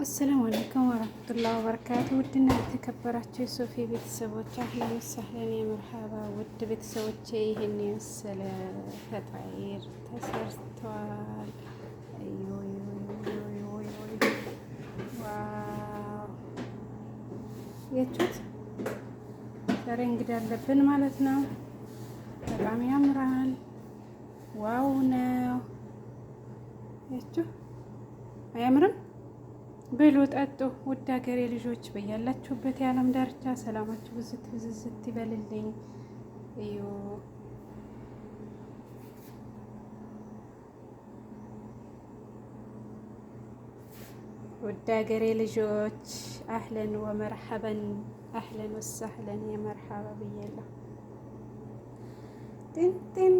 አሰላሙ አለይኩም ወራህመቱላሂ ወበረካቱ። ውድና የተከበራችሁ የሶፊ ቤተሰቦች አህለን ወሰህለን የመርሃባ ውድ ቤተሰቦቼ፣ ይህን የመሰለ ፈጣይር ተሰርቷል። ዋው የቹት ዛሬ እንግዲህ አለብን ማለት ነው። በጣም ያምራል። ዋው ነው ያችሁ አያምርም? ብሉ ጠጡ። ውድ ሀገሬ ልጆች በያላችሁበት የዓለም ዳርቻ ሰላማችሁ ብዝት ብዝዝት ይበልልኝ። እዩ ውድ ሀገሬ ልጆች አህለን ወመርሐበን አህለን ወሰህለን የመርሐባ ብያለሁ። ጢንጢን